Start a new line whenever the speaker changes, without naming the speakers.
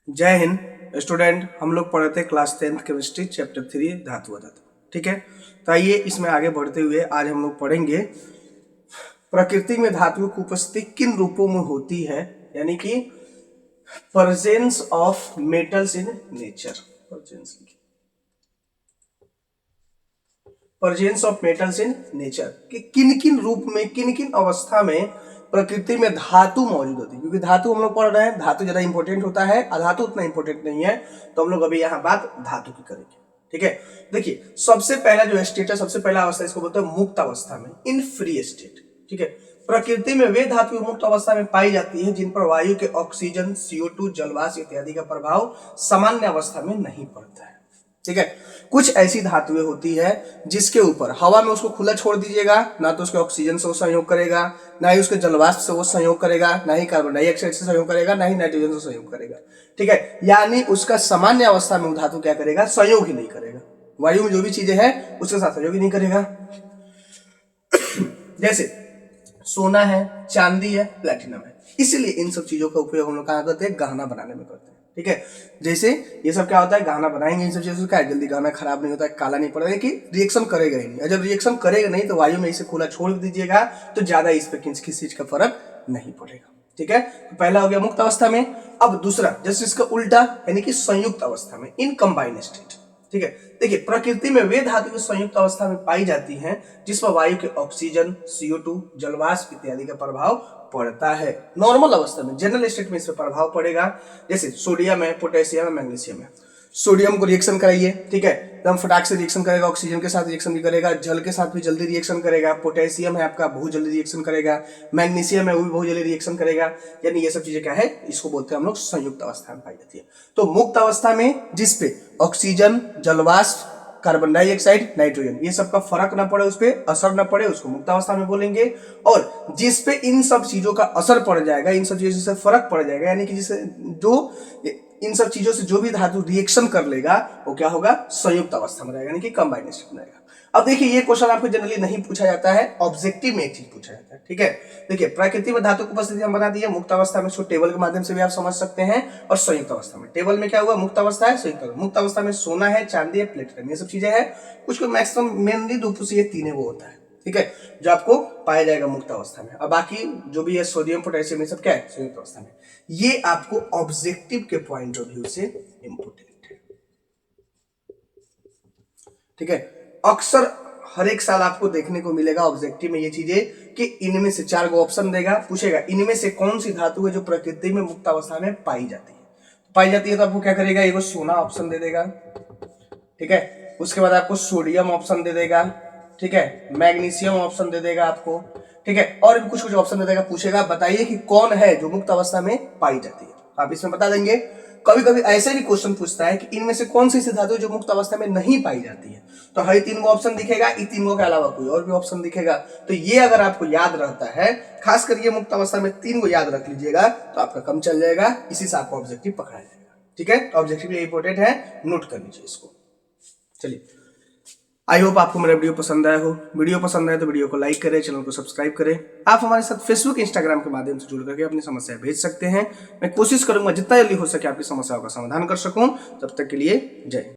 जय हिंद स्टूडेंट। हम लोग पढ़े थे क्लास 10th केमिस्ट्री चैप्टर 3 धातु अधातु। ठीक है, तो आइए इसमें आगे बढ़ते हुए आज हम लोग पढ़ेंगे प्रकृति में धातुओं की उपस्थिति किन रूपों में होती है, यानी कि presence of metals in nature. Presence of metals in nature कि किन किन रूप में, किन किन अवस्था में प्रकृति में धातु मौजूद होती है। क्योंकि धातु हम लोग पढ़ रहे हैं, धातु ज्यादा इंपॉर्टेंट होता है, अधातु उतना इंपॉर्टेंट नहीं है, तो हम लोग अभी यहाँ बात धातु की करेंगे। ठीक है, देखिए सबसे पहला जो स्टेट है, सबसे पहला अवस्था इसको बोलते हैं मुक्त अवस्था में, इन फ्री स्टेट। ठीक है, प्रकृति में वे धातु मुक्त अवस्था में पाई जाती है जिन पर वायु के ऑक्सीजन, CO2, जलवाष्प इत्यादि का प्रभाव सामान्य अवस्था में नहीं पड़ता है। ठीक है, कुछ ऐसी धातुएं होती है जिसके ऊपर हवा में उसको खुला छोड़ दीजिएगा, ना तो उसके ऑक्सीजन से वो संयोग करेगा, ना ही उसके जलवाष्प से वो संयोग करेगा, ना ही कार्बन डाइऑक्साइड से संयोग करेगा, ना ही नाइट्रोजन से संयोग करेगा। ठीक है, यानी उसका सामान्य अवस्था में वो धातु क्या करेगा, संयोग ही नहीं करेगा। वायु में जो भी चीजें हैं उसके साथ संयोग ही नहीं करेगा। जैसे सोना है, चांदी है, प्लेटिनम है, इसलिए इन सब चीजों का उपयोग हम लोग कहाँ करते हैं, गहना बनाने में करते हैं। ठीक है, जैसे ये सब क्या होता है, गहना बनाएंगे इन सब चीजों से क्या है, जल्दी गहना खराब नहीं होता है, काला नहीं पड़ेगा, कि रिएक्शन करेगा ही नहीं। और जब रिएक्शन करेगा नहीं तो वायु में इसे खुला छोड़ दीजिएगा तो ज्यादा इस पर किसी चीज का फर्क नहीं पड़ेगा। ठीक है, तो पहला हो गया मुक्त अवस्था में। अब दूसरा जैसे इसका उल्टा, यानी कि संयुक्त अवस्था में, इन कंबाइंड स्टेट। ठीक है, देखिए प्रकृति में वे धातु संयुक्त अवस्था में पाई जाती हैं जिस पर वायु के ऑक्सीजन, CO2, जलवाष्प इत्यादि का प्रभाव पड़ता है। नॉर्मल अवस्था में, जनरल स्टेट में इस पर प्रभाव पड़ेगा। जैसे सोडियम है, पोटेशियम है, मैग्नीशियम है। सोडियम को रिएक्शन कराइए, ठीक है, एकदम फटाक से रिएक्शन करेगा, ऑक्सीजन के साथ रिएक्शन भी करेगा, जल के साथ भी जल्दी रिएक्शन करेगा। पोटेशियम है आपका, बहुत जल्दी रिएक्शन करेगा। मैग्नीशियम है, वो भी बहुत जल्दी रिएक्शन करेगा। यानी ये सब चीजें क्या है, इसको बोलते हैं हम लोग संयुक्त अवस्था में पाई जाती है। तो मुक्त अवस्था में जिसपे ऑक्सीजन, जलवाष्प, कार्बन डाइऑक्साइड, नाइट्रोजन, ये सब का फर्क ना पड़े, उस पर असर ना पड़े, उसको मुक्त अवस्था में बोलेंगे। और जिसपे इन सब चीजों का असर पड़ जाएगा, इन सब चीजों से फर्क पड़ जाएगा, यानी कि जिसे जो इन सब चीजों से जो भी धातु रिएक्शन कर लेगा वो क्या होगा, संयुक्त अवस्था में रहेगा, यानी कि कंबाइनेशन में रहेगा। अब देखिए ये क्वेश्चन आपको जनरली नहीं पूछा जाता है, ऑब्जेक्टिव में एक चीज पूछा जाता है। ठीक है, देखिए प्रकृति में धातु की उपस्थिति हम बना दी है। मुक्त अवस्था में इसको टेबल के माध्यम से भी आप समझ सकते हैं, और संयुक्त अवस्था में, टेबल में क्या हुआ, मुक्त अवस्था है, संयुक्त। मुक्त अवस्था में सोना है, चांदी है, प्लेटिनम, ये सब चीजें हैं। कुछ को मैक्सिमम मेनली दो ये तीन वो होता है। ठीक है, जो आपको पाया जाएगा मुक्त अवस्था में। और बाकी जो भी है सोडियम, पोटेशियम, ये सब क्या है, संयुक्त अवस्था में। ये आपको ऑब्जेक्टिव के पॉइंट ऑफ व्यू से इंपोर्टेंट है। ठीक है, अक्सर हर एक साल आपको देखने को मिलेगा ऑब्जेक्टिव में ये चीजें कि इनमें से 4 गो ऑप्शन देगा, पूछेगा इनमें से कौन सी धातु है जो प्रकृति में मुक्त अवस्था में पाई जाती है। पाई जाती है तो आपको क्या करेगा, एगो सोना ऑप्शन दे देगा। ठीक है, उसके बाद आपको सोडियम ऑप्शन दे देगा। ठीक है, मैग्नीशियम ऑप्शन दे देगा आपको। ठीक है, और भी कुछ कुछ ऑप्शन दे देगा, पूछेगा बताइए कि कौन है जो मुक्त अवस्था में पाई जाती है, आप इसमें बता देंगे। कभी कभी ऐसे भी क्वेश्चन पूछता है कि इनमें से कौन सी धातु जो मुक्त अवस्था में नहीं पाई जाती है, तो हर 3 गो ऑप्शन दिखेगा, इन 3 गो के अलावा कोई और भी ऑप्शन दिखेगा। तो ये अगर आपको याद रहता है, खास कर ये मुक्त अवस्था में 3 गो याद रख लीजिएगा तो आपका कम चल जाएगा, इसी से आपको ऑब्जेक्टिव पकड़ा जाएगा। ठीक है, ऑब्जेक्टिव इंपोर्टेंट है, नोट कर लीजिए इसको। चलिए, आई होप आपको मेरा वीडियो पसंद आया हो। वीडियो पसंद आए तो वीडियो को लाइक करें, चैनल को सब्सक्राइब करें। आप हमारे साथ फेसबुक, इंस्टाग्राम के माध्यम से जुड़ करके अपनी समस्या भेज सकते हैं। मैं कोशिश करूंगा जितना जल्दी हो सके आपकी समस्याओं का समाधान कर सकूं। तब तक के लिए जय।